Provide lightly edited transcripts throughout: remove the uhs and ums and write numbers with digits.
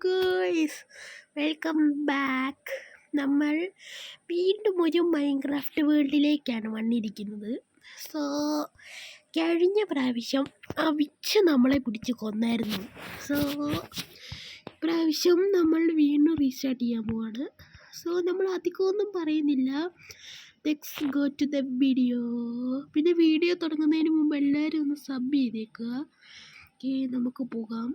Guys, welcome back. നമ്മൾ വീണ്ടും ഒരു മൈൻക്രാഫ്റ്റ് വേൾഡിലേക്കാണ് വന്നിരിക്കുന്നത്. സോ കഴിഞ്ഞ പ്രാവശ്യം ആ വിച്ച് നമ്മളെ പിടിച്ച് കൊന്നായിരുന്നു. സോ ഇപ്രാവശ്യം നമ്മൾ വീണ്ടും റീസ്റ്റാർട്ട് ചെയ്യാൻ പോവാണ്. സോ നമ്മൾ അധികമൊന്നും പറയുന്നില്ല. Let's go to the video. പിന്നെ വീഡിയോ തുടങ്ങുന്നതിന് മുമ്പ് എല്ലാവരും ഒന്ന് സബ് ചെയ്തേക്കുക. ഓക്കെ, നമുക്ക് പോകാം.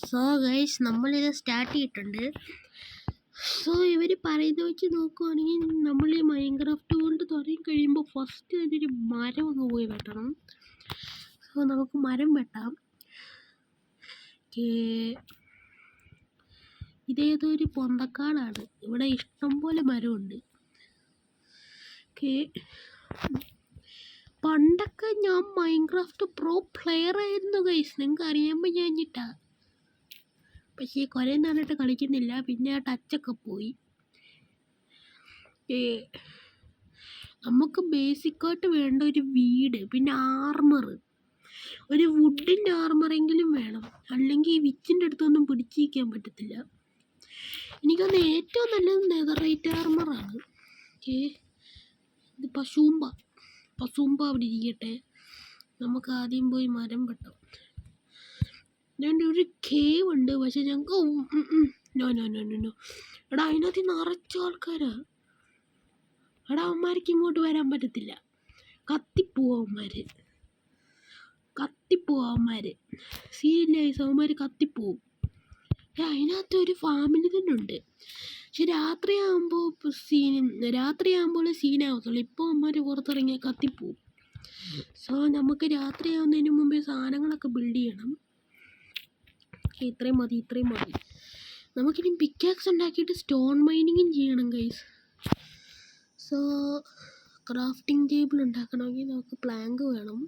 സോ ഗൈസ്, നമ്മളിത് സ്റ്റാർട്ട് ചെയ്തിട്ടുണ്ട്. സോ ഇവർ പറയുന്നത് വെച്ച് നോക്കുവാണെങ്കിൽ നമ്മൾ ഈ മൈൻക്രാഫ്റ്റ് വേൾഡ് തുടങ്ങി കഴിയുമ്പോൾ ഫസ്റ്റ് തന്നെ ഒരു മരം അങ്ങ് പോയി വെട്ടണം. സോ നമുക്ക് മരം വെട്ടാം. ഇതേതൊരു പൊന്തക്കാടാണ്. ഇവിടെ ഇഷ്ടംപോലെ മരമുണ്ട്. പണ്ടൊക്കെ ഞാൻ മൈൻക്രാഫ്റ്റ് പ്രോ പ്ലെയർ ആയിരുന്നു ഗൈസ്, നിങ്ങൾക്ക് അറിയാൻ കഴിഞ്ഞിട്ടാ. പക്ഷേ കുറേ നാളായിട്ട് കളിക്കുന്നില്ല, പിന്നെ ആ ടച്ചൊക്കെ പോയി. നമുക്ക് ബേസിക്കായിട്ട് വേണ്ട ഒരു വീട്, പിന്നെ ആർമർ, ഒരു വുഡിൻ്റെ ആർമറെങ്കിലും വേണം. അല്ലെങ്കിൽ ഈ വിച്ചിൻ്റെ അടുത്തൊന്നും പിടിച്ചിരിക്കാൻ പറ്റത്തില്ല. എനിക്കൊന്ന് ഏറ്റവും നല്ലത് നെതറൈറ്റ് ആർമറാണ്. ഇത് പശൂമ്പ അവിടെ ഇരിക്കട്ടെ. നമുക്ക് ആദ്യം പോയി മരം വെട്ടാം. ഞാൻ ഒരു കേവ് ഉണ്ട്, പക്ഷെ ഞങ്ങൾക്ക് നോ എടാ, അതിനകത്ത് നിറച്ച ആൾക്കാരാ. എടാ, അവന്മാർക്ക് ഇങ്ങോട്ട് വരാൻ പറ്റത്തില്ല. കത്തിപ്പോവും അവന്മാർ. സീരിയസ്, അവന്മാർ കത്തിപ്പോവും. അതിനകത്ത് ഒരു ഫാമിലി തന്നെ ഉണ്ട്. പക്ഷെ രാത്രിയാകുമ്പോൾ സീനാവത്തുള്ളൂ. ഇപ്പോൾ അവന്മാർ പുറത്തിറങ്ങിയാൽ കത്തിപ്പോവും. സോ നമുക്ക് രാത്രിയാവുന്നതിന് മുമ്പേ സാധനങ്ങളൊക്കെ ബിൽഡ് ചെയ്യണം. ഇത്രയും മതി. നമുക്കിനി പിക്കാക്സ് ഉണ്ടാക്കിയിട്ട് സ്റ്റോൺ മൈനിങ്ങും ചെയ്യണം ഗൈസ്. സോ ക്രാഫ്റ്റിംഗ് ടേബിൾ ഉണ്ടാക്കണമെങ്കിൽ നമുക്ക് പ്ലാങ്ക് വേണം.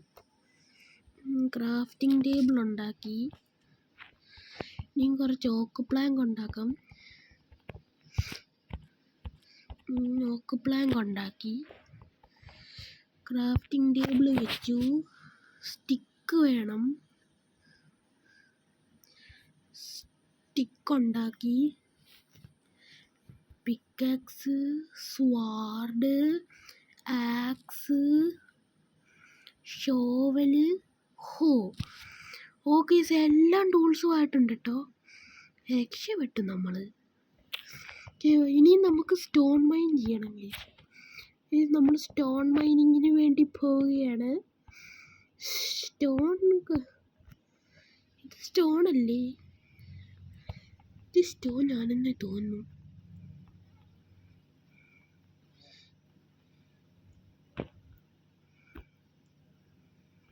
ക്രാഫ്റ്റിംഗ് ടേബിൾ ഉണ്ടാക്കി. ഇനി കുറച്ച് ഓക്ക് പ്ലാങ്ക് ഉണ്ടാക്കാം. ക്രാഫ്റ്റിംഗ് ടേബിൾ വെച്ചു. സ്റ്റിക്ക് വേണം. സ്റ്റിക്ക് ഉണ്ടാക്കി. Pickaxe, sword, axe, shovel, okay. എല്ലാം ടൂൾസും ആയിട്ടുണ്ട് കേട്ടോ. രക്ഷപ്പെട്ടു നമ്മൾ. ഇനിയും നമുക്ക് സ്റ്റോൺ മൈൻ ചെയ്യണം. നമ്മൾ സ്റ്റോൺ മൈനിങ്ങിന് വേണ്ടി പോവുകയാണ്. ഇത് സ്റ്റോൺ അല്ലേ? ഇത് സ്റ്റോൺ ആണെന്ന് തോന്നുന്നു.